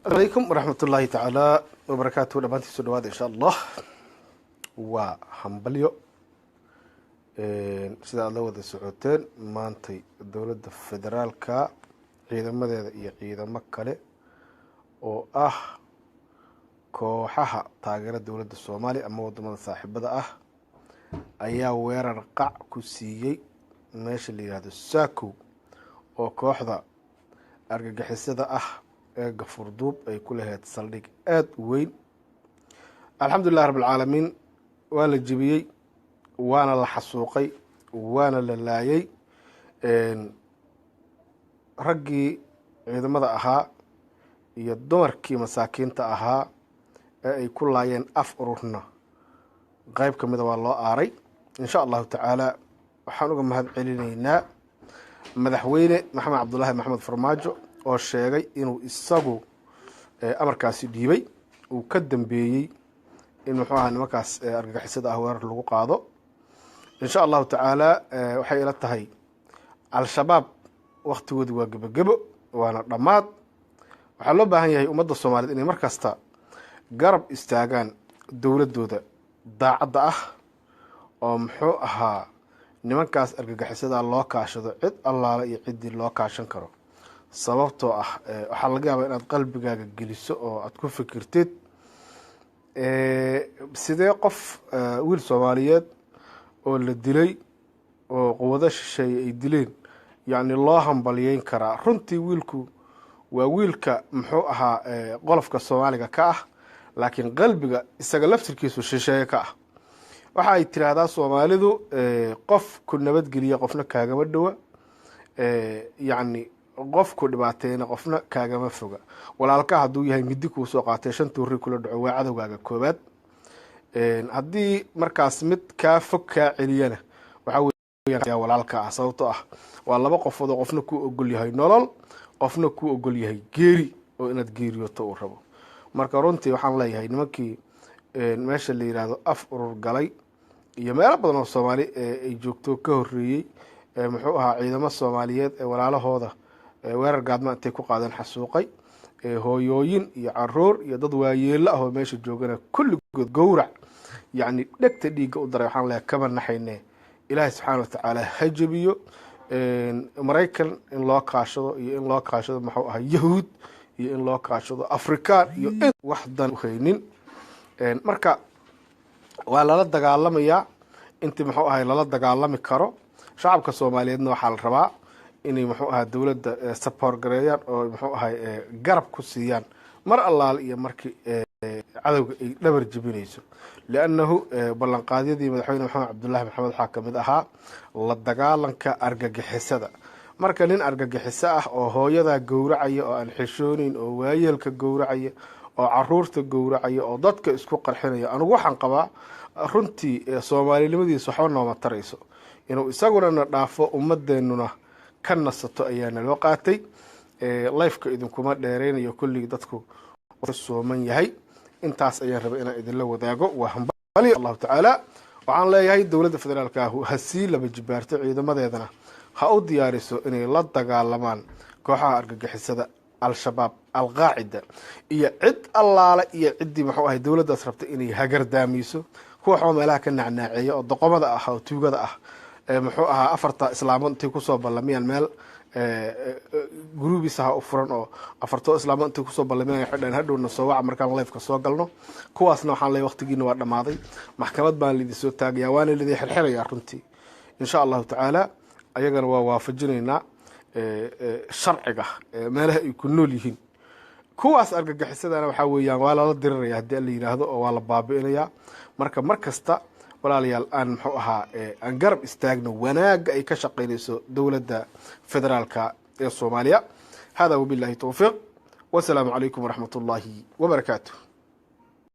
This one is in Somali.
عليكم ورحمة الله تعالى وبركاته. دمانتي سودواد إن شاء الله وحنبليو سيدا الله وذا سعودين مانتي الدولة الفدرالكا ciidamadeeda iyo ciidamo kale oo kooxaha taageera dawladda Soomaaliya ama wadamada saaxiibada ayaa weerar qac ku siiyay meesha la yiraahdo Saako oo kooxda argagixisada ee Gafurduub ay ku lahayd saldhig aad u weyn. alxamdulillaah rabbil caalamiin waa la jibiyay waana la xasuuqay waana la laayay raggii ciidamada iyo dumarkii masaakiinta ee ay ku laayeen ururna qayb kamida waa loo aaray. insha Allah taala waxaan uga mahad celinaynaa madaxweyne maxamed cabdullaahi maxamed farmaajo oo sheegay inuu isagu amarkaasi dhiibay uu ka dambeeyay in nimankaas argagixisada weerar lagu qaado. insha Allah taala waxay ila tahay al-shabaab waqtigoodi waa gabagabo waana dhamaad. waxaa loo baahan yahay ummadda Soomaaliyeed inay markasta garab istaagaan dawladooda daacadda oo nimankaas argagixisada loo kaashado cid allaale iyo cidii loo kaashan karo. sababtoo waxaa laga yaabaa inaad qalbigaaga geliso oo aad ku fikirtid sidee qof wiil Soomaaliyeed oo la dilay oo quwado shisheeye ay dileen يعني الله همبليين كرا runtii wiilku waa wiilka qolofka Soomaaliga ka laakiin qalbiga isaga laftirkiisu shisheeye ka waxa ay tiraahdaa Soomaalidu qof ku nabad geliya qofna kaaga dhawa yani qof ku dhibaateena qofna kaaga ma foga. walaalka haduu yahay midi ku soo qaatay shan tuuri kula dhaco waa cadawgaaga koobaad hadii markaas mid ka fog ka celiyana waxa يا walaalka sababtoo waa laba qofood oo qofna ku ogol yahay nolol qofna ku ogol yahay geeri oo inaad geeriyoto oo rabo. marka runtii waxaan leeyahay nimankii meesha la yiraahdo urur galay iyo meelo badan oo Soomaali ay joogto ka horeeyay ciidamada Soomaaliyeed ee walaalahooda weerar gaadma intay ku qaadeen xasuuqay hooyooyin iyo caruur iyo dad waayeel oo meesha joogana kulligood gowrac yani dhegta dhiiga u daray. waxaan leeyahay kama naxaynaa إلهي سبحانه وتعالى هجبيو مريكان إن الله كاشدو إن الله كاشدو محوها يهود إن الله كاشدو أفريكان إن وحدا وخينين مركا ولا لا دغالم يا أنت محوها لا دغالم كارو شعب كصومالي إنه حال ربع إني محوها دولة سبور جريان أو محوها جرب كسيان مر الله يا مركي عدو دبر جبينيسو لأنه بلنقاديدي مدحوينه محمد عبد الله محمد حاكم la dagaalanka argagixisada. marka nin argagixisa oo hooyada gowracaya oo aan xishoonin oo waayeelka gowracaya oo caruurta gowracaya oo dadka isku qarxinaya anigu waxaan qabaa runtii Soomaalinimadiisa waxba nooma tarayso inuu isaguna dhaafo ummadeenuna ka nasato ayaana loo qaatay. life-ka idinkuma dheereynayo kulli dadku sooman yahay intaas ayaan rabay inaan idin la wadaago. waa hambali Allah taala waxaan leeyahay dawladda federaalka hasii laba jibaarto ciidamadeedana ha u diyaariso inay la dagaalamaan kooxaha argagixisada al-shabaab al-qaacida iyo cid allaale iyo cidii dawladdaas rabta inay hagardaamiso kuwa meelaha ka nacnaaceeyo oo doqomada oo tuugada afarta islaamad intay ku soo ballamiyaan meel gruubisa u furan oo afarto islaamad intay ku soo ballamiyaan xidhan hadhowna soo wac markaan live-ka soo galno kuwaasna waxaan leeyahay waqtigiina waa dhamaaday maxkamad baan lidii soo taagayaa waana lidii xirxirayaa runtii insha Allah taala ayagana waa waafajinaynaa sharciga meelaha ay ku nool yihiin. kuwaas argagixisadana waxa weeyaan waa la dirirayaa hadii la yiraahdo oo waa la baabi'inayaa. marka markasta walaalayaal aan aan garab istaagno wanaaga ay ka shaqeynayso dawladda federaalka ee Soomaaliya. hada wabillahi tawfiiq. والسلام عليكم ورحمة الله وبركاته.